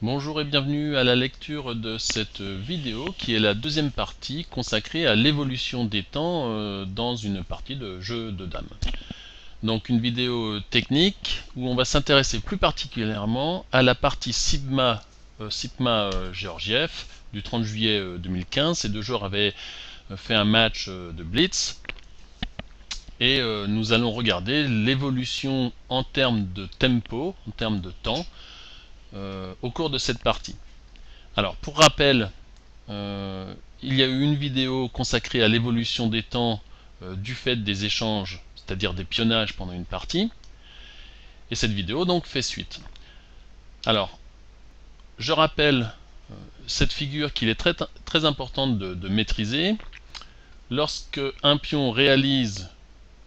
Bonjour et bienvenue à la lecture de cette vidéo qui est la deuxième partie consacrée à l'évolution des temps dans une partie de jeu de dames. Donc une vidéo technique où on va s'intéresser plus particulièrement à la partie Sitma Georgiev du 30 juillet 2015. Ces deux joueurs avaient fait un match de Blitz et nous allons regarder l'évolution en termes de tempo, en termes de temps, au cours de cette partie. Alors pour rappel, il y a eu une vidéo consacrée à l'évolution des temps du fait des échanges, c'est-à-dire des pionnages pendant une partie, et cette vidéo donc fait suite. Alors, je rappelle cette figure qu'il est très importante de maîtriser. Lorsque un pion réalise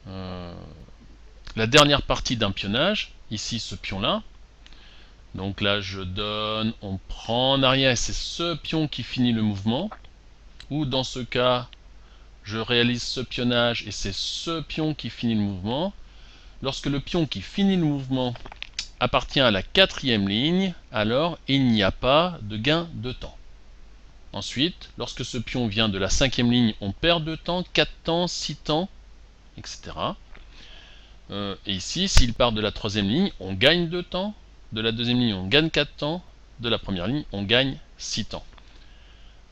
la dernière partie d'un pionnage, ici ce pion-là, donc là je donne, on prend en arrière, et c'est ce pion qui finit le mouvement, ou dans ce cas, je réalise ce pionnage et c'est ce pion qui finit le mouvement. Lorsque le pion qui finit le mouvement appartient à la quatrième ligne, alors il n'y a pas de gain de temps. Ensuite, lorsque ce pion vient de la cinquième ligne, on perd 2 temps, 4 temps, 6 temps, etc. Et ici, s'il part de la troisième ligne, on gagne 2 temps, de la deuxième ligne, on gagne 4 temps, de la première ligne, on gagne 6 temps.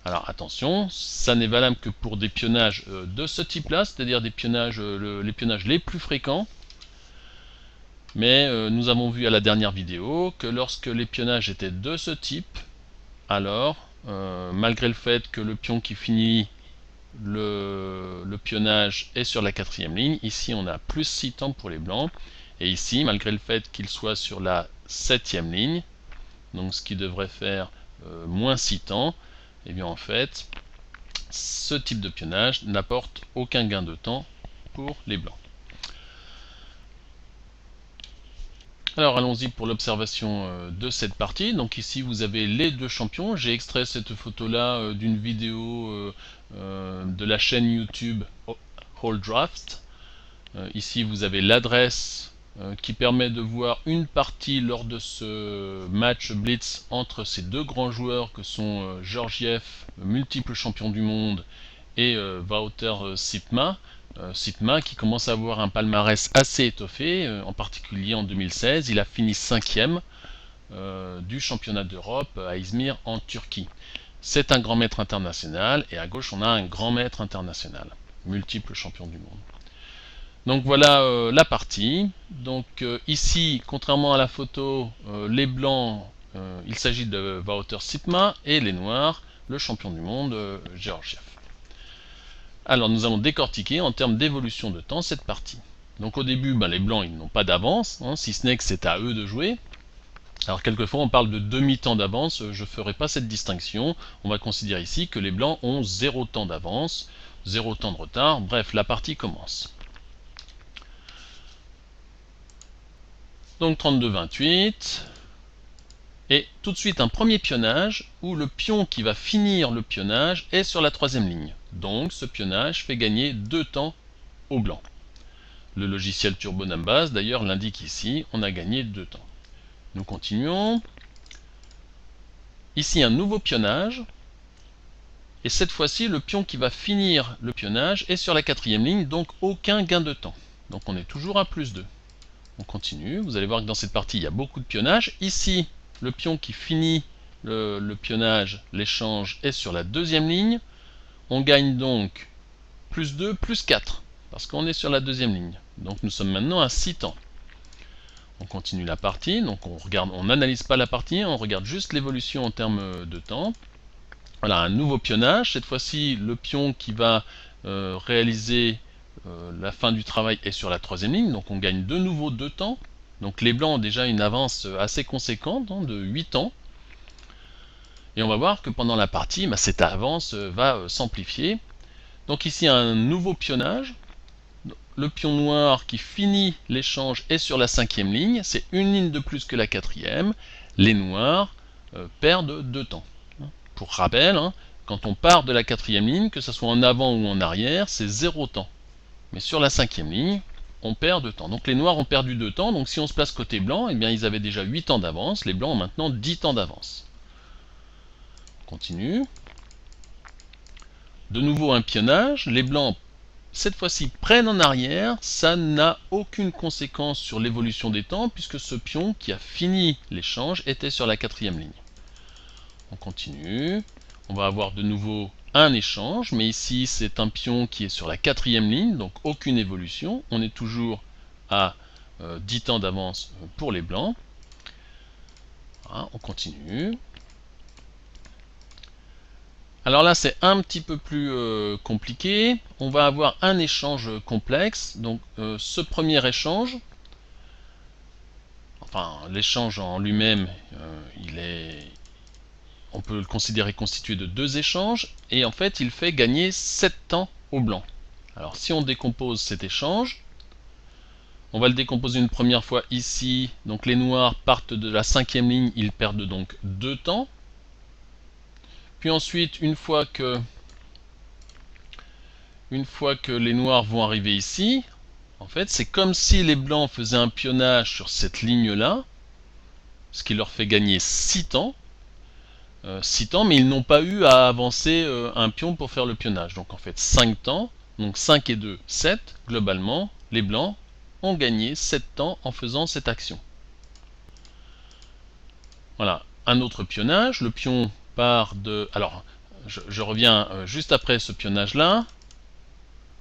Alors attention, ça n'est valable que pour des pionnages de ce type-là, c'est-à-dire des pionnages, les pionnages les plus fréquents. Mais nous avons vu à la dernière vidéo que lorsque les pionnages étaient de ce type, alors, malgré le fait que le pion qui finit le pionnage est sur la quatrième ligne, ici on a plus 6 temps pour les blancs, et ici, malgré le fait qu'il soit sur la septième ligne, donc ce qui devrait faire moins 6 temps, et bien en fait, ce type de pionnage n'apporte aucun gain de temps pour les blancs. Alors allons-y pour l'observation de cette partie. Donc ici vous avez les deux champions. J'ai extrait cette photo là d'une vidéo de la chaîne YouTube Whole Draft. Ici vous avez l'adresse qui permet de voir une partie lors de ce match Blitz entre ces deux grands joueurs que sont Georgiev, multiple champion du monde, et Wouter Sitma. Sitma qui commence à avoir un palmarès assez étoffé, en particulier en 2016, il a fini 5e du championnat d'Europe à Izmir en Turquie. C'est un grand maître international, et à gauche on a un grand maître international, multiple champion du monde. Donc voilà la partie. Donc ici, contrairement à la photo, les blancs, il s'agit de Wouter Sitma, et les noirs, le champion du monde, Georgiev. Alors nous allons décortiquer en termes d'évolution de temps cette partie. Donc au début, les blancs ils n'ont pas d'avance, si ce n'est que c'est à eux de jouer. Alors quelquefois on parle de demi-temps d'avance, je ne ferai pas cette distinction, on va considérer ici que les blancs ont 0 temps d'avance, 0 temps de retard, bref la partie commence. Donc 32-28, et tout de suite un premier pionnage où le pion qui va finir le pionnage est sur la troisième ligne. Donc ce pionnage fait gagner 2 temps aux blancs. Le logiciel Turbo Numbers d'ailleurs l'indique ici, on a gagné 2 temps. Nous continuons. Ici un nouveau pionnage, et cette fois-ci le pion qui va finir le pionnage est sur la quatrième ligne, donc aucun gain de temps. Donc on est toujours à plus 2. On continue, vous allez voir que dans cette partie il y a beaucoup de pionnage. Ici le pion qui finit le pionnage, l'échange, est sur la deuxième ligne. On gagne donc plus 2, plus 4, parce qu'on est sur la deuxième ligne. Donc nous sommes maintenant à 6 temps. On continue la partie, donc on n'analyse pas la partie, on regarde juste l'évolution en termes de temps. Voilà, un nouveau pionnage. Cette fois-ci, le pion qui va réaliser la fin du travail est sur la troisième ligne, donc on gagne de nouveau 2 temps. Donc les blancs ont déjà une avance assez conséquente, de 8 temps. Et on va voir que pendant la partie, cette avance va s'amplifier. Donc ici un nouveau pionnage. Le pion noir qui finit l'échange est sur la cinquième ligne, c'est une ligne de plus que la quatrième. Les noirs perdent 2 temps. Pour rappel, quand on part de la quatrième ligne, que ce soit en avant ou en arrière, c'est 0 temps. Mais sur la cinquième ligne, on perd 2 temps. Donc les noirs ont perdu 2 temps, donc si on se place côté blanc, eh bien ils avaient déjà 8 temps d'avance, les blancs ont maintenant 10 temps d'avance. continue. De nouveau un pionnage, les blancs cette fois-ci prennent en arrière, ça n'a aucune conséquence sur l'évolution des temps puisque ce pion qui a fini l'échange était sur la 4e ligne. On continue, on va avoir de nouveau un échange, mais ici c'est un pion qui est sur la 4e ligne, donc aucune évolution, on est toujours à 10 temps d'avance pour les blancs. Voilà, on continue. Alors là, c'est un petit peu plus compliqué. On va avoir un échange complexe. Donc, ce premier échange, enfin, l'échange en lui-même, on peut le considérer constitué de 2 échanges. Et en fait, il fait gagner 7 temps aux blancs. Alors, si on décompose cet échange, on va le décomposer une première fois ici. Donc, les noirs partent de la 5e ligne, ils perdent donc 2 temps. Puis ensuite, une fois que les noirs vont arriver ici, en fait, c'est comme si les blancs faisaient un pionnage sur cette ligne-là, ce qui leur fait gagner 6 temps. 6 temps, mais ils n'ont pas eu à avancer un pion pour faire le pionnage. Donc en fait, 5 temps, donc 5 et 2, 7. Globalement, les blancs ont gagné 7 temps en faisant cette action. Voilà, un autre pionnage, le pion part de... Alors, je reviens juste après ce pionnage-là.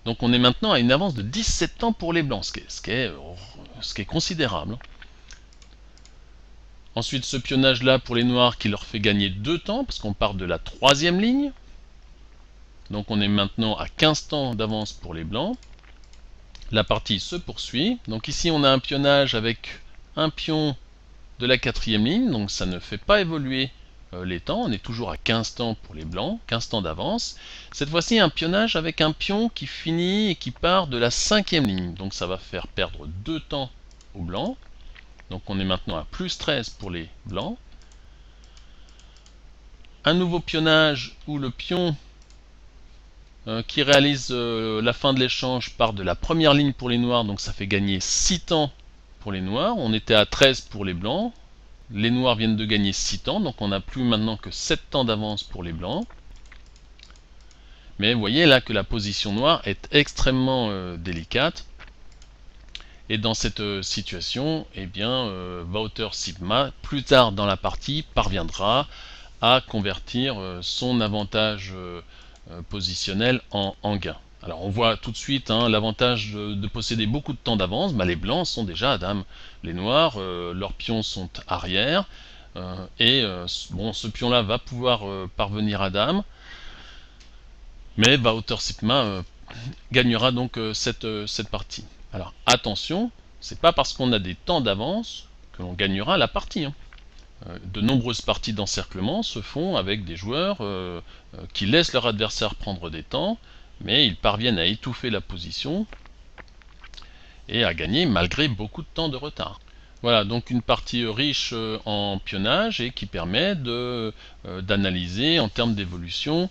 Donc on est maintenant à une avance de 17 temps pour les blancs, ce qui est considérable. Ensuite, ce pionnage-là pour les noirs qui leur fait gagner 2 temps, parce qu'on part de la 3e ligne. Donc on est maintenant à 15 temps d'avance pour les blancs. La partie se poursuit. Donc ici on a un pionnage avec un pion de la 4e ligne, donc ça ne fait pas évoluer les temps, on est toujours à 15 temps pour les blancs, 15 temps d'avance. Cette fois-ci un pionnage avec un pion qui finit et qui part de la 5e ligne, donc ça va faire perdre 2 temps aux blancs. Donc on est maintenant à plus 13 pour les blancs. Un nouveau pionnage où le pion qui réalise la fin de l'échange part de la 1re ligne pour les noirs, donc ça fait gagner 6 temps pour les noirs. On était à 13 pour les blancs. Les noirs viennent de gagner 6 temps, donc on n'a plus maintenant que 7 temps d'avance pour les blancs. Mais vous voyez là que la position noire est extrêmement délicate. Et dans cette situation, eh bien, Wouter Sigma, plus tard dans la partie, parviendra à convertir son avantage positionnel en gain. Alors on voit tout de suite l'avantage de posséder beaucoup de temps d'avance. Les blancs sont déjà à dame. Les noirs, leurs pions sont arrière. Bon, ce pion-là va pouvoir parvenir à dame. Mais Wouter Sigma gagnera donc cette partie. Alors attention, c'est pas parce qu'on a des temps d'avance que l'on gagnera la partie. De nombreuses parties d'encerclement se font avec des joueurs qui laissent leur adversaire prendre des temps, mais ils parviennent à étouffer la position et à gagner malgré beaucoup de temps de retard. Voilà, donc une partie riche en pionnage et qui permet d'analyser en termes d'évolution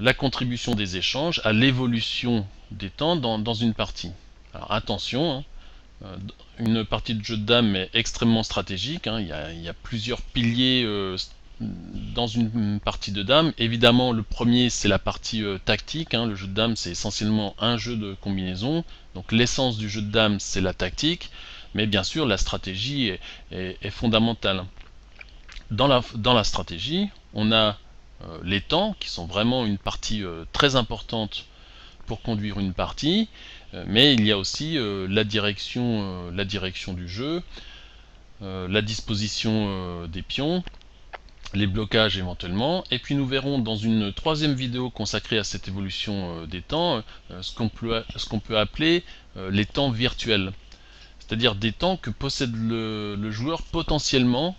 la contribution des échanges à l'évolution des temps dans une partie. Alors attention, une partie de jeu de dames est extrêmement stratégique, il y a plusieurs piliers dans une partie de dames. Évidemment, le premier c'est la partie tactique, le jeu de dames c'est essentiellement un jeu de combinaison, donc l'essence du jeu de dames c'est la tactique, mais bien sûr la stratégie est fondamentale. Dans la stratégie, on a les temps qui sont vraiment une partie très importante pour conduire une partie, mais il y a aussi la direction du jeu, la disposition des pions, les blocages éventuellement, et puis nous verrons dans une 3e vidéo consacrée à cette évolution des temps ce qu'on peut appeler les temps virtuels, c'est-à-dire des temps que possède le joueur potentiellement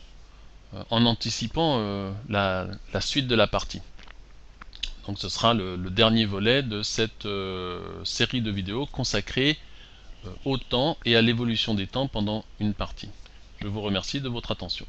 en anticipant la suite de la partie. Donc ce sera le dernier volet de cette série de vidéos consacrée au temps et à l'évolution des temps pendant une partie. Je vous remercie de votre attention.